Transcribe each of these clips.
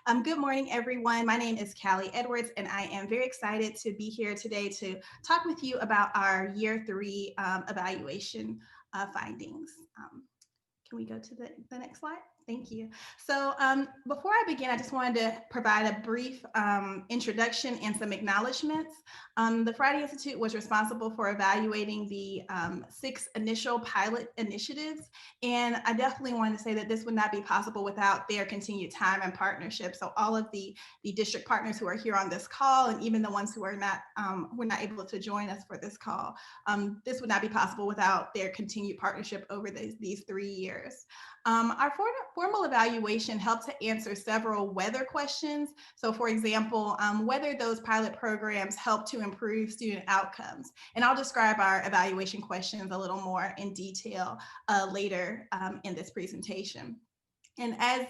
Good morning, everyone. My name is Callie Edwards, and I am very excited to be here today to talk with you about our year three evaluation findings. Can we go to the next slide? Thank you. So before I begin, I just wanted to provide a brief introduction and some acknowledgments. The Friday Institute was responsible for evaluating the 6 initial pilot initiatives. And I definitely wanted to say that this would not be possible without their continued time and partnership. So all of the district partners who are here on this call, and even the ones who are not able to join us for this call, this would not be possible without their continued partnership over these 3 years. Our formal evaluation helped to answer several whether questions. So for example, whether those pilot programs help to improve student outcomes. And I'll describe our evaluation questions a little more in detail later in this presentation. And as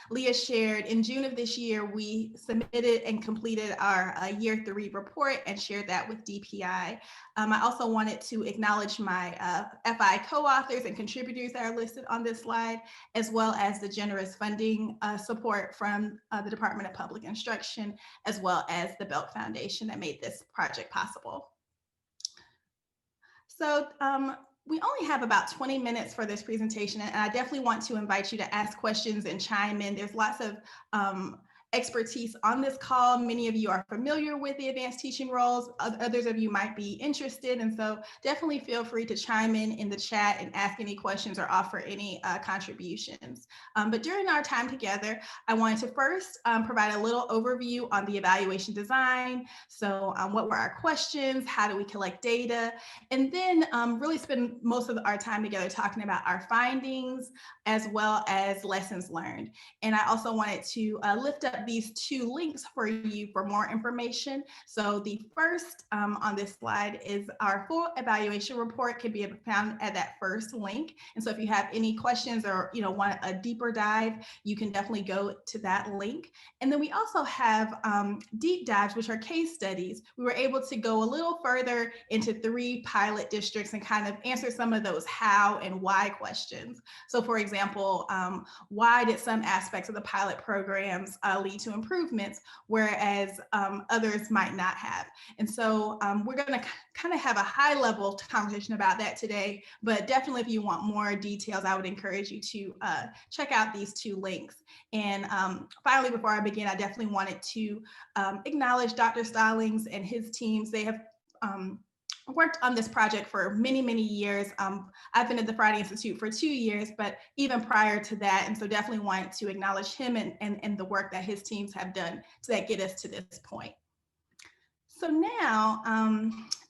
Leah shared, in June of this year, we submitted and completed our year 3 report and shared that with DPI. I also wanted to acknowledge my FI co-authors and contributors that are listed on this slide, as well as the generous funding support from the Department of Public Instruction, as well as the Belk Foundation that made this project possible. So we only have about 20 minutes for this presentation, and I definitely want to invite you to ask questions and chime in. There's lots of expertise on this call. Many of you are familiar with the advanced teaching roles. Others of you might be interested. And so definitely feel free to chime in the chat and ask any questions or offer any contributions. But during our time together, I wanted to first provide a little overview on the evaluation design. So what were our questions? How do we collect data? And then really spend most of our time together talking about our findings as well as lessons learned. And I also wanted to lift up these 2 links for you for more information. So the first on this slide is our full evaluation report can be found at that first link. And so if you have any questions or want a deeper dive, you can definitely go to that link. And then we also have deep dives, which are case studies. We were able to go a little further into 3 pilot districts and kind of answer some of those how and why questions. So for example, why did some aspects of the pilot programs lead to improvements, whereas others might not have? And so we're going to kind of have a high level conversation about that today, but definitely if you want more details, I would encourage you to check out these 2 links. And finally, before I begin, I definitely wanted to acknowledge Dr. Stallings and his teams. They have worked on this project for many, many years. I've been at the Friday Institute for 2 years, but even prior to that. And so definitely want to acknowledge him and the work that his teams have done to get us to this point. So now,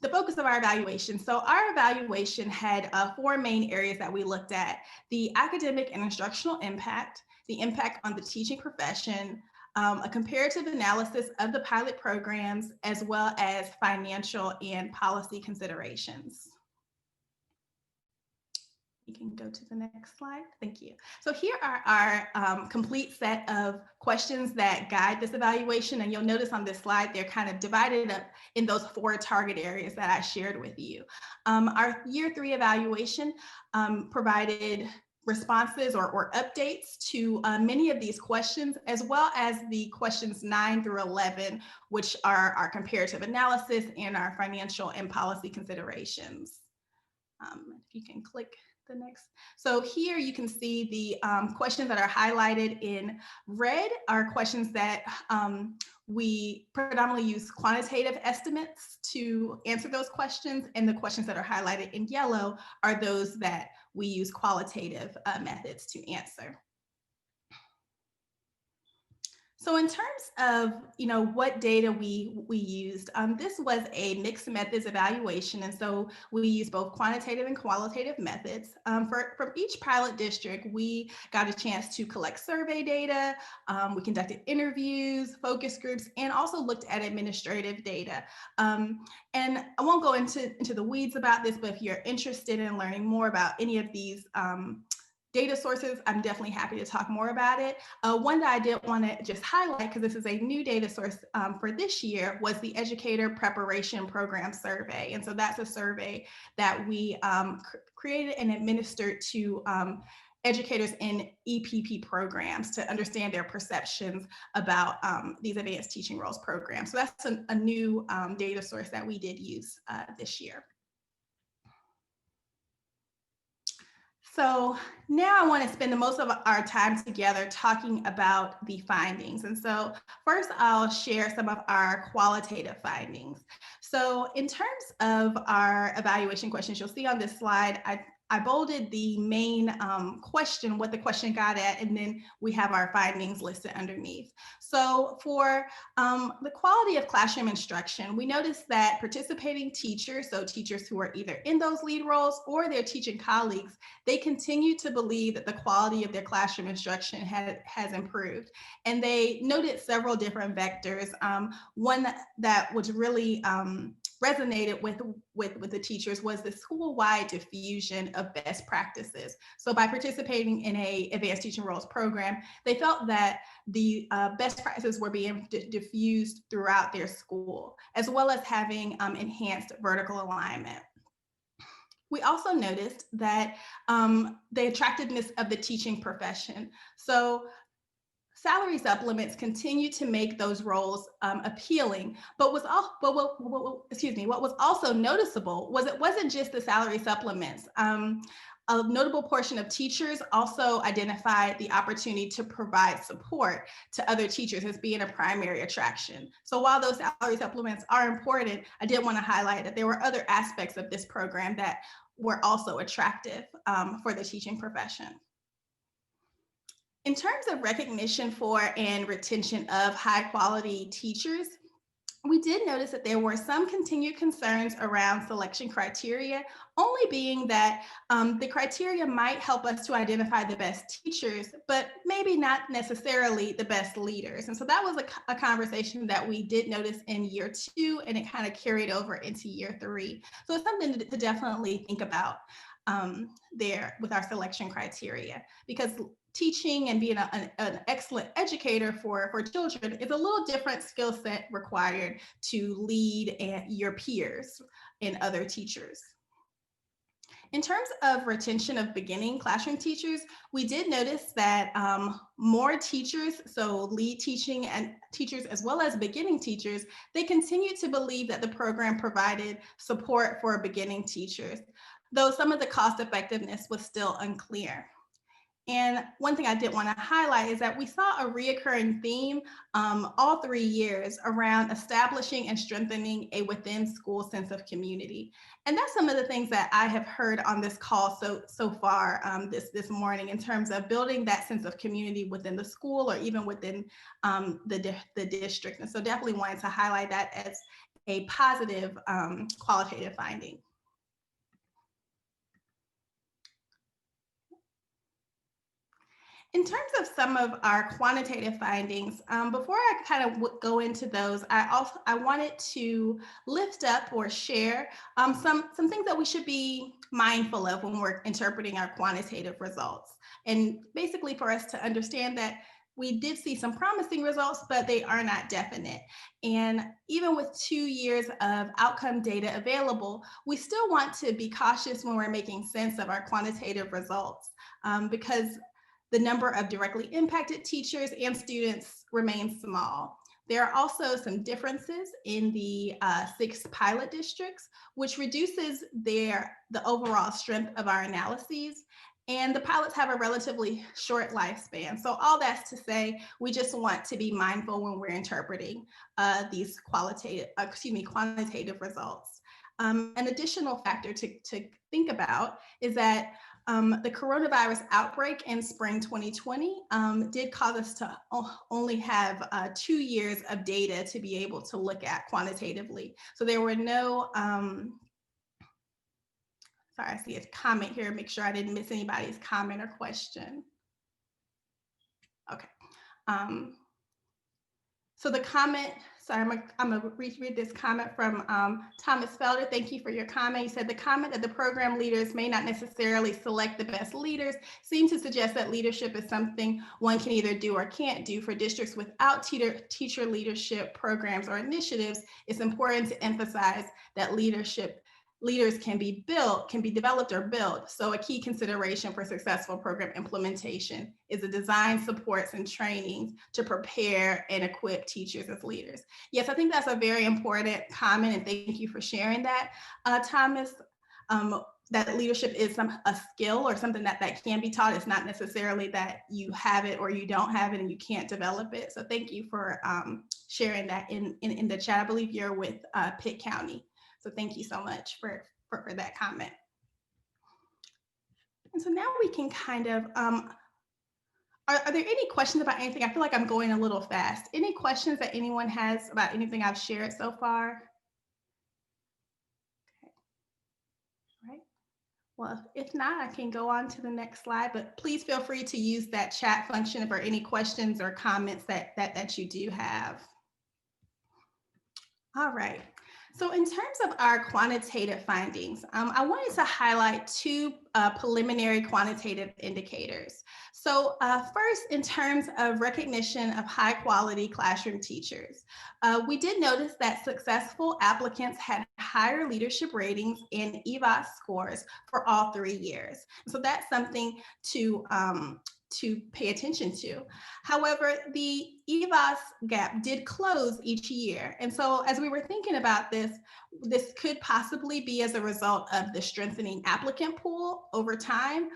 the focus of our evaluation. So our evaluation had 4 main areas that we looked at: the academic and instructional impact, the impact on the teaching profession, a comparative analysis of the pilot programs, as well as financial and policy considerations. You can go to the next slide. Thank you. So here are our complete set of questions that guide this evaluation. And you'll notice on this slide, they're kind of divided up in those 4 target areas that I shared with you. Our year 3 evaluation provided responses or updates to many of these questions, as well as the questions 9 through 11, which are our comparative analysis and our financial and policy considerations. If you can click the next. So here you can see the questions that are highlighted in red are questions that we predominantly use quantitative estimates to answer those questions, and the questions that are highlighted in yellow are those that we use qualitative methods to answer. So in terms of what data we used, this was a mixed methods evaluation, and so we used both quantitative and qualitative methods. From each pilot district, we got a chance to collect survey data. We conducted interviews, focus groups, and also looked at administrative data. And I won't go into the weeds about this, but if you're interested in learning more about any of these data sources, I'm definitely happy to talk more about it. One that I did want to just highlight, because this is a new data source for this year, was the Educator Preparation Program Survey. And so that's a survey that we created and administered to educators in EPP programs to understand their perceptions about these advanced teaching roles programs. So that's a new data source that we did use this year. So now I want to spend the most of our time together talking about the findings. And so first I'll share some of our qualitative findings. So in terms of our evaluation questions, you'll see on this slide, I bolded the main question, what the question got at, and then we have our findings listed underneath. So for the quality of classroom instruction, we noticed that participating teachers, so teachers who are either in those lead roles or their teaching colleagues, they continue to believe that the quality of their classroom instruction has improved. And they noted several different vectors. One that was really resonated with the teachers was the school-wide diffusion of best practices. So by participating in a advanced teaching roles program, they felt that the best practices were being diffused throughout their school, as well as having enhanced vertical alignment. We also noticed that the attractiveness of the teaching profession. So salary supplements continue to make those roles appealing, but what was also noticeable was it wasn't just the salary supplements. A notable portion of teachers also identified the opportunity to provide support to other teachers as being a primary attraction. So while those salary supplements are important, I did want to highlight that there were other aspects of this program that were also attractive for the teaching profession. In terms of recognition for and retention of high quality teachers, we did notice that there were some continued concerns around selection criteria, only being that the criteria might help us to identify the best teachers, but maybe not necessarily the best leaders. And so that was a conversation that we did notice in year 2, and it kind of carried over into year 3. So it's something to definitely think about there with our selection criteria, because teaching and being an excellent educator for children is a little different skill set required to lead your peers and other teachers. In terms of retention of beginning classroom teachers, we did notice that more teachers, so lead teaching and teachers as well as beginning teachers, they continue to believe that the program provided support for beginning teachers, though some of the cost effectiveness was still unclear. And one thing I did want to highlight is that we saw a reoccurring theme all 3 years around establishing and strengthening a within school sense of community. And that's some of the things that I have heard on this call so far this morning, in terms of building that sense of community within the school or even within the district. And so definitely wanted to highlight that as a positive qualitative finding. In terms of some of our quantitative findings, before I kind of go into those, I wanted to lift up or share some things that we should be mindful of when we're interpreting our quantitative results. And basically for us to understand that we did see some promising results, but they are not definite. And even with 2 years of outcome data available, we still want to be cautious when we're making sense of our quantitative results, because the number of directly impacted teachers and students remains small. There are also some differences in the 6 pilot districts, which reduces the overall strength of our analyses. And the pilots have a relatively short lifespan. So all that's to say, we just want to be mindful when we're interpreting these quantitative results. An additional factor to think about is that the coronavirus outbreak in spring 2020 did cause us to only have 2 years of data to be able to look at quantitatively. So there were no, sorry, I see a comment here, make sure I didn't miss anybody's comment or question. Okay. So the comment, sorry, I'm gonna read this comment from Thomas Felder. Thank you for your comment. He said the comment that the program leaders may not necessarily select the best leaders seems to suggest that leadership is something one can either do or can't do. For districts without teacher leadership programs or initiatives, it's important to emphasize that leadership leaders can be built, can be developed or built. So a key consideration for successful program implementation is the design, supports, and trainings to prepare and equip teachers as leaders. Yes, I think that's a very important comment, and thank you for sharing that, Thomas. That leadership is a skill or something that can be taught. It's not necessarily that you have it or you don't have it and you can't develop it. So thank you for sharing that in the chat. I believe you're with Pitt County. So thank you so much for that comment. And so now we can kind of, are there any questions about anything? I feel like I'm going a little fast. Any questions that anyone has about anything I've shared so far? Okay. All right. Well, if not, I can go on to the next slide, but please feel free to use that chat function for any questions or comments that you do have. All right. So in terms of our quantitative findings, I wanted to highlight two preliminary quantitative indicators. So first, in terms of recognition of high quality classroom teachers, we did notice that successful applicants had higher leadership ratings and EVAS scores for all 3 years. So that's something to pay attention to. However, the EVAS gap did close each year. And so as we were thinking about this could possibly be as a result of the strengthening applicant pool over time.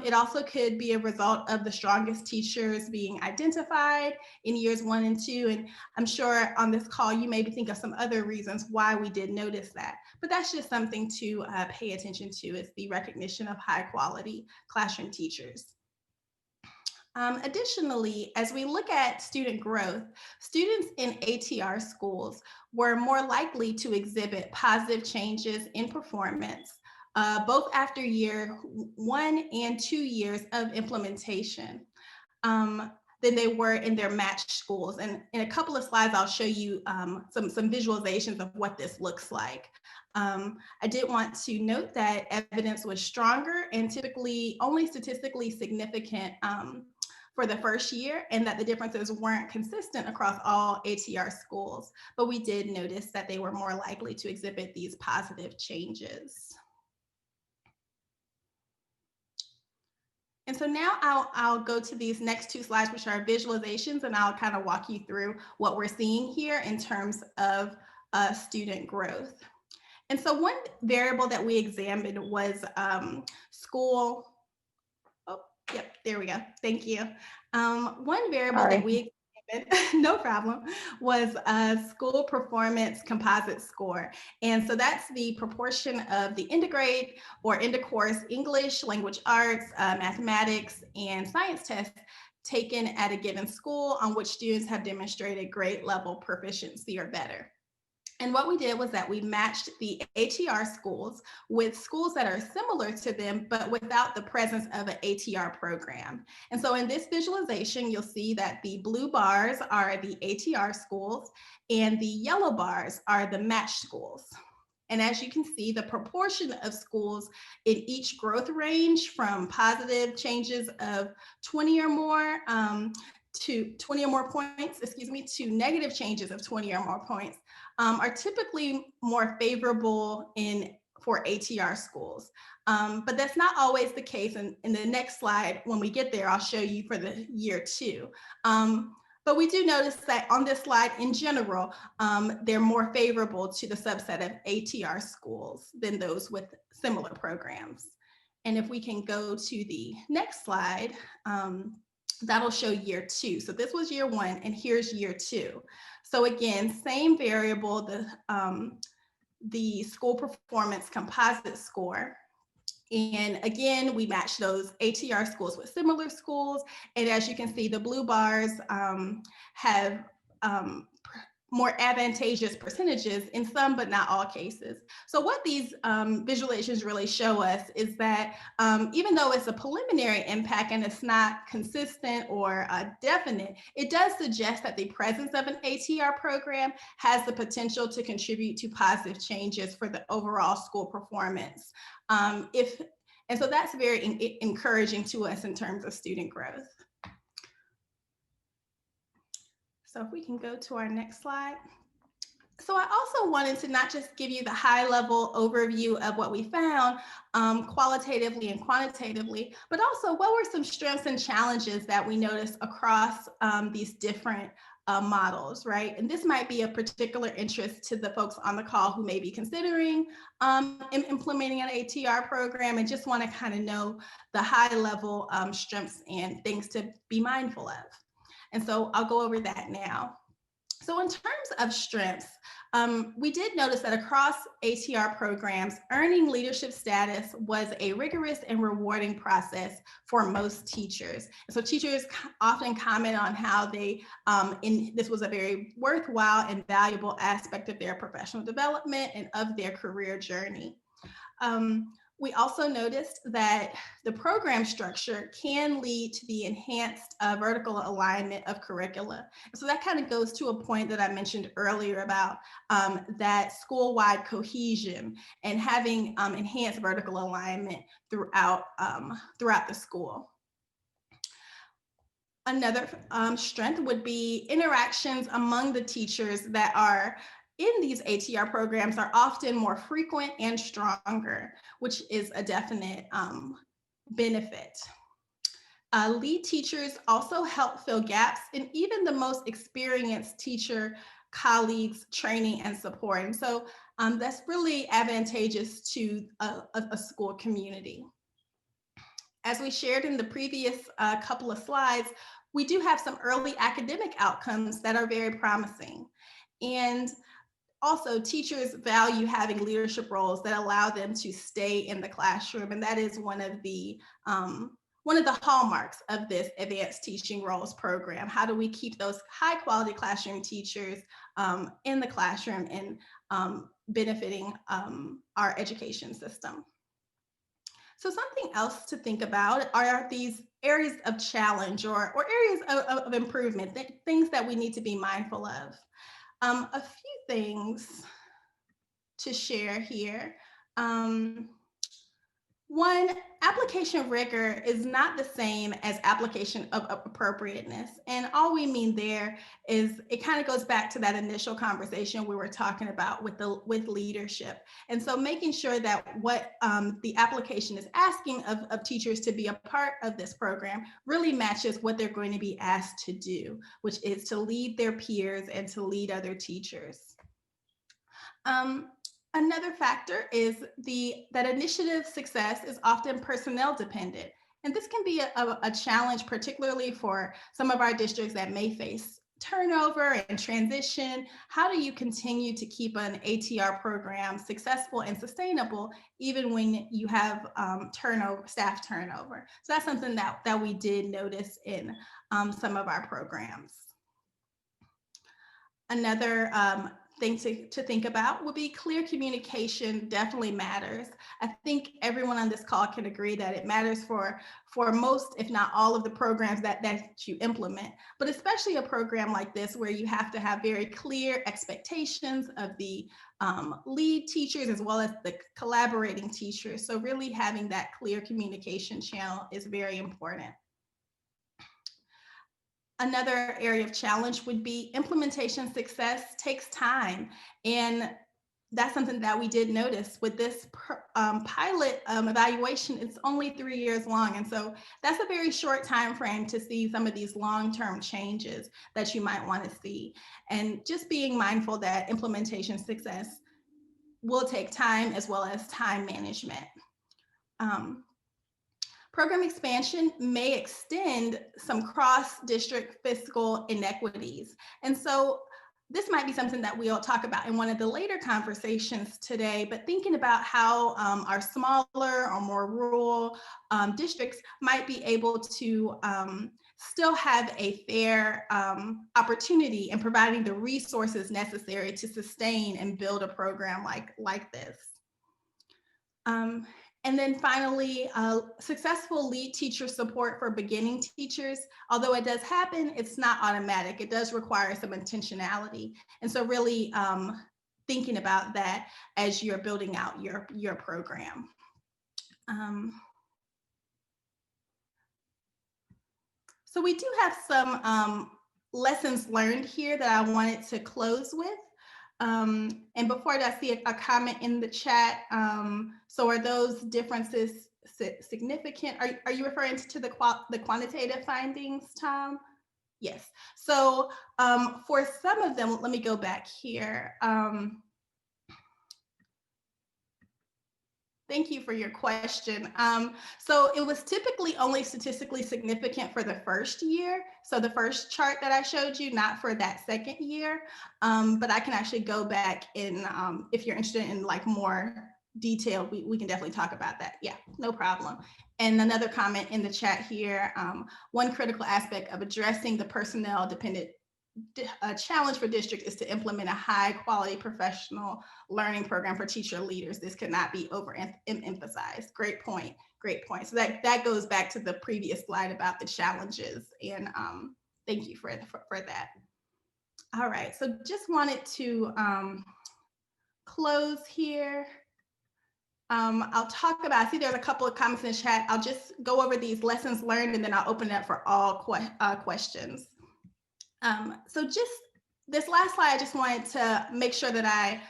It also could be a result of the strongest teachers being identified in years 1 and 2. And I'm sure on this call, you maybe think of some other reasons why we did notice that. But that's just something to pay attention to, is the recognition of high quality classroom teachers. Additionally, as we look at student growth, students in ATR schools were more likely to exhibit positive changes in performance, both after year 1 and 2 years of implementation, than they were in their matched schools. And in a couple of slides, I'll show you some visualizations of what this looks like. I did want to note that evidence was stronger and typically only statistically significant for the first year, and that the differences weren't consistent across all ATR schools, but we did notice that they were more likely to exhibit these positive changes. And so now I'll go to these next 2 slides, which are visualizations, and I'll kind of walk you through what we're seeing here in terms of student growth. And so one variable that we examined was school. Oh, yep, there we go. Thank you. One variable that we examined, no problem, was school performance composite score. And so that's the proportion of the end-of-grade or end-of-course English, language arts, mathematics, and science tests taken at a given school on which students have demonstrated grade level proficiency or better. And what we did was that we matched the ATR schools with schools that are similar to them, but without the presence of an ATR program. And so in this visualization, you'll see that the blue bars are the ATR schools and the yellow bars are the matched schools. And as you can see, the proportion of schools in each growth range from positive changes of 20 or more to 20 or more points, to negative changes of 20 or more points are typically more favorable for ATR schools. But that's not always the case. And in the next slide, when we get there, I'll show you for the year 2. But we do notice that on this slide in general, they're more favorable to the subset of ATR schools than those with similar programs. And if we can go to the next slide, that'll show year 2. So this was year 1 and here's year 2. So again, same variable, the school performance composite score. And again, we match those ATR schools with similar schools. And as you can see, the blue bars have more advantageous percentages in some, but not all cases. So what these visualizations really show us is that even though it's a preliminary impact and it's not consistent or definite, it does suggest that the presence of an ATR program has the potential to contribute to positive changes for the overall school performance. And so that's very encouraging to us in terms of student growth. So if we can go to our next slide. So I also wanted to not just give you the high level overview of what we found qualitatively and quantitatively, but also what were some strengths and challenges that we noticed across these different models, right? And this might be of particular interest to the folks on the call who may be considering implementing an ATR program and just want to kind of know the high level strengths and things to be mindful of. And so I'll go over that now. So in terms of strengths, we did notice that across ATR programs, earning leadership status was a rigorous and rewarding process for most teachers. So teachers often comment on how this was a very worthwhile and valuable aspect of their professional development and of their career journey. We also noticed that the program structure can lead to the enhanced vertical alignment of curricula. So that kind of goes to a point that I mentioned earlier about that school-wide cohesion and having enhanced vertical alignment throughout the school. Another strength would be interactions among the teachers that are in these ATR programs are often more frequent and stronger, which is a definite benefit. Lead teachers also help fill gaps in even the most experienced teacher colleagues' training and support. And so that's really advantageous to a school community. As we shared in the previous couple of slides, we do have some early academic outcomes that are very promising. And also, teachers value having leadership roles that allow them to stay in the classroom, and that is one of the hallmarks of this advanced teaching roles program. How do we keep those high quality classroom teachers in the classroom and benefiting our education system? So something else to think about are these areas of challenge or areas of improvement, things that we need to be mindful of. A few things to share here. One, application rigor is not the same as application of appropriateness. And all we mean there is it kind of goes back to that initial conversation we were talking about with leadership. And so making sure that what the application is asking of teachers to be a part of this program really matches what they're going to be asked to do, which is to lead their peers and to lead other teachers. Another factor is that initiative success is often personnel dependent. And this can be a challenge, particularly for some of our districts that may face turnover and transition. How do you continue to keep an ATR program successful and sustainable, even when you have staff turnover? So that's something that we did notice in some of our programs. Another thing to think about would be clear communication definitely matters. I think everyone on this call can agree that it matters for most, if not all of the programs that you implement, but especially a program like this where you have to have very clear expectations of the lead teachers as well as the collaborating teachers. So really having that clear communication channel is very important. Another area of challenge would be implementation success takes time. And that's something that we did notice with this pilot evaluation. It's only 3 years long. And so that's a very short time frame to see some of these long-term changes that you might want to see. And just being mindful that implementation success will take time as well as time management. Program expansion may extend some cross-district fiscal inequities. And so this might be something that we'll talk about in one of the later conversations today, but thinking about how our smaller or more rural districts might be able to still have a fair opportunity in providing the resources necessary to sustain and build a program like this. And then finally, successful lead teacher support for beginning teachers. Although it does happen, it's not automatic. It does require some intentionality. And so really thinking about that as you're building out your program. So we do have some lessons learned here that I wanted to close with. And before that, I see a comment in the chat. So are those differences significant? Are you referring to the quantitative findings, Tom? Yes. So for some of them, let me go back here. Thank you for your question. So it was typically only statistically significant for the first year. So the first chart that I showed you, not for that second year. But I can actually go back in, if you're interested in like more detail, we can definitely talk about that. Yeah, no problem. And another comment in the chat here, one critical aspect of addressing the personnel dependent challenge for districts is to implement a high quality professional learning program for teacher leaders. This could not be overemphasized. Great point. Great point. So that goes back to the previous slide about the challenges. And thank you for that. All right. So just wanted to close here. I'll talk about, I see there's a couple of comments in the chat. I'll just go over these lessons learned and then I'll open it up for all questions. So just this last slide, I just wanted to make sure that I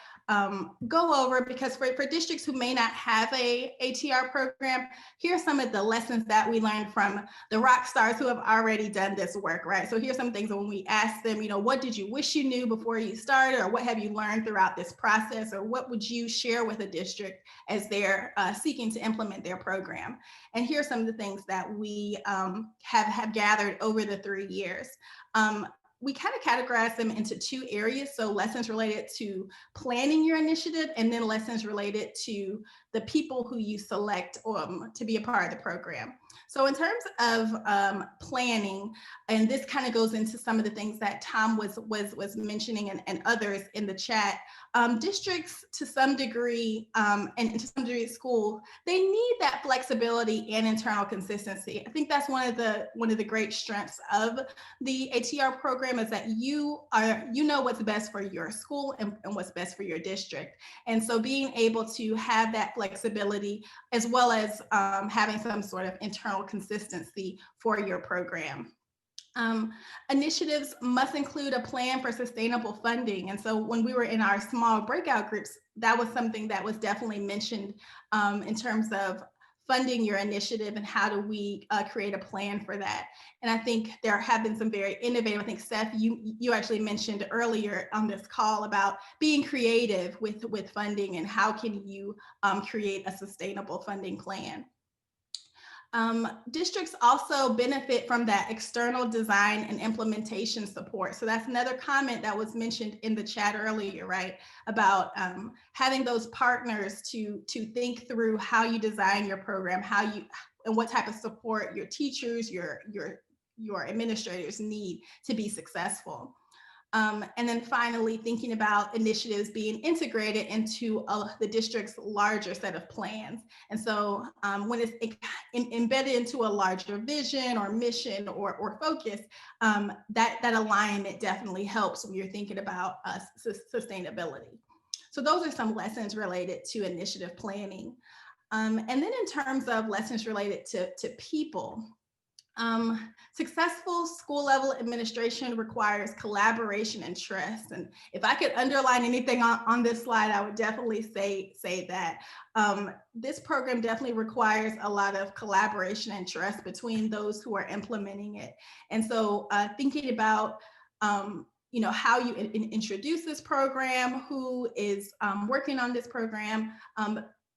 go over, because for districts who may not have a ATR program, here are some of the lessons that we learned from the rock stars who have already done this work, right? So here's some things when we ask them, what did you wish you knew before you started, or what have you learned throughout this process, or what would you share with a district as they're seeking to implement their program? And here's some of the things that we have gathered over the 3 years. We kind of categorize them into 2 areas. So lessons related to planning your initiative, and then lessons related to the people who you select to be a part of the program. So in terms of planning, and this kind of goes into some of the things that Tom was mentioning and others in the chat, districts to some degree, and to some degree school, they need that flexibility and internal consistency. I think that's one of the great strengths of the ATR program, is that you know what's best for your school and what's best for your district. And so being able to have that flexibility, as well as having some sort of internal consistency for your program. Initiatives must include a plan for sustainable funding. And so when we were in our small breakout groups, that was something that was definitely mentioned in terms of funding your initiative and how do we create a plan for that. And I think there have been some very innovative, I think Seth, you actually mentioned earlier on this call about being creative with funding and how can you create a sustainable funding plan. Districts also benefit from that external design and implementation support. So that's another comment that was mentioned in the chat earlier, right? About having those partners to think through how you design your program, and what type of support your teachers, your administrators need to be successful. And then finally, thinking about initiatives being integrated into the district's larger set of plans. And so when it's embedded into a larger vision or mission or focus, that alignment definitely helps when you're thinking about sustainability. So those are some lessons related to initiative planning. And then in terms of lessons related to people, successful school level administration requires collaboration and trust. And if I could underline anything on this slide, I would definitely say that this program definitely requires a lot of collaboration and trust between those who are implementing it. And so thinking about how you introduce this program, who is working on this program,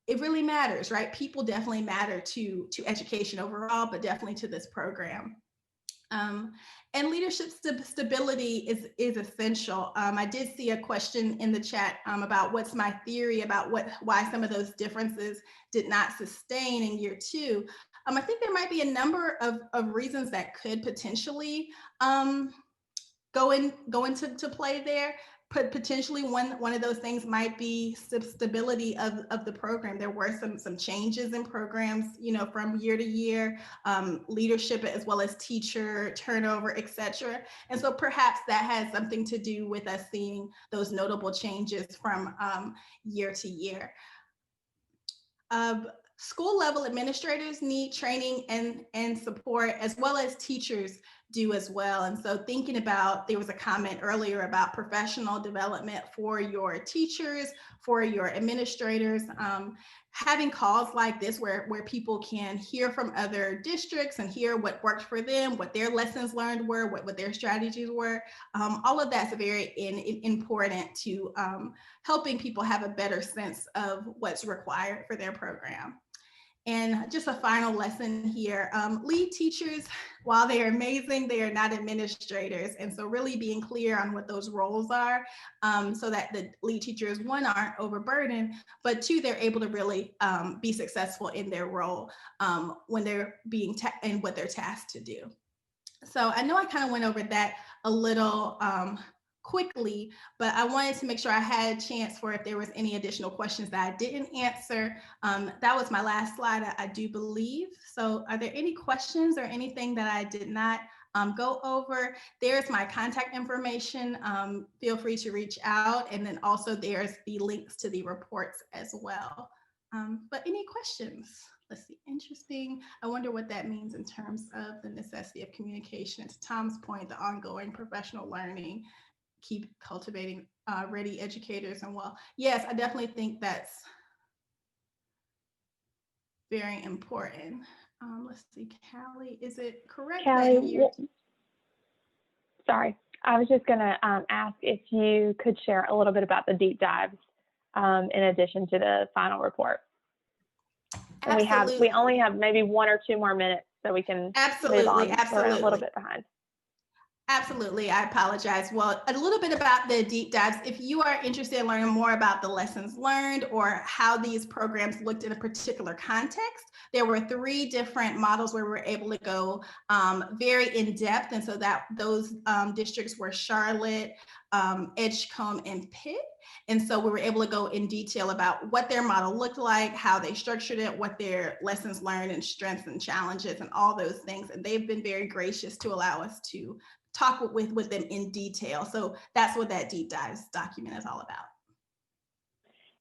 it really matters, right? People definitely matter to education overall, but definitely to this program. And leadership stability is essential. I did see a question in the chat about what's my theory about why some of those differences did not sustain in year 2. I think there might be a number of reasons that could potentially go into play there. Potentially one of those things might be stability of the program. There were some changes in programs, from year to year, leadership as well as teacher turnover, etc. And so perhaps that has something to do with us seeing those notable changes from year to year. School level administrators need training and support, as well as teachers, do as well. And so thinking about, there was a comment earlier about professional development for your teachers, for your administrators, having calls like this where people can hear from other districts and hear what worked for them, what their lessons learned were, what their strategies were. All of that's very important to helping people have a better sense of what's required for their program. And just a final lesson here, lead teachers, while they are amazing, they are not administrators. And so really being clear on what those roles are, so that the lead teachers, one, aren't overburdened, but two, they're able to really be successful in their role when they're being and what they're tasked to do. So I know I kind of went over that a little quickly, but I wanted to make sure I had a chance for if there was any additional questions that I didn't answer. That was my last slide, I do believe. So are there any questions or anything that I did not go over? There's my contact information. Feel free to reach out. And then also there's the links to the reports as well. But any questions? Let's see, interesting. I wonder what that means in terms of the necessity of communication. To Tom's point, the ongoing professional learning, keep cultivating ready educators. And well, yes, I definitely think that's very important. Let's see, Callie, is it correct? Callie, sorry, I was just gonna ask if you could share a little bit about the deep dives in addition to the final report. And we only have maybe 1 or 2 more minutes, so we can move on. We're a little bit behind. Absolutely, I apologize. Well, a little bit about the deep dives. If you are interested in learning more about the lessons learned or how these programs looked in a particular context, there were 3 different models where we were able to go very in depth. And so that those districts were Charlotte, Edgecombe, and Pitt. And so we were able to go in detail about what their model looked like, how they structured it, what their lessons learned and strengths and challenges and all those things. And they've been very gracious to allow us to talk with them in detail. So that's what that deep dives document is all about.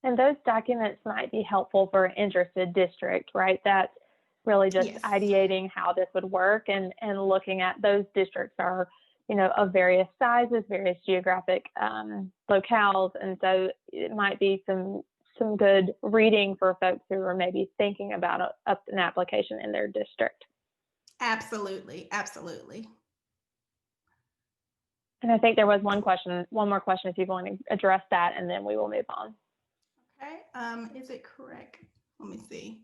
And those documents might be helpful for an interested district, right? That's really just ideating how this would work, and looking at those districts are, you know, of various sizes, various geographic locales. And so it might be some good reading for folks who are maybe thinking about an application in their district. Absolutely, absolutely. And I think there was one more question if you want to address that, and then we will move on. Okay, is it correct? Let me see.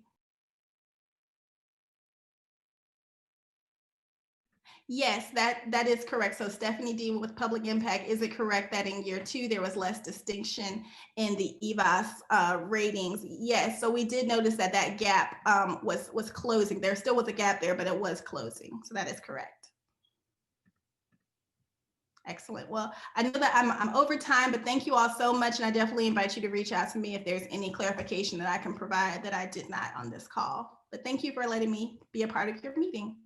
Yes, that is correct. So Stephanie D with Public Impact, is it correct that in year 2 there was less distinction in the EVAS ratings? Yes, so we did notice that gap was closing. There still was a gap there, but it was closing. So that is correct. Excellent. Well, I know that I'm over time, but thank you all so much. And I definitely invite you to reach out to me if there's any clarification that I can provide that I did not on this call. But thank you for letting me be a part of your meeting.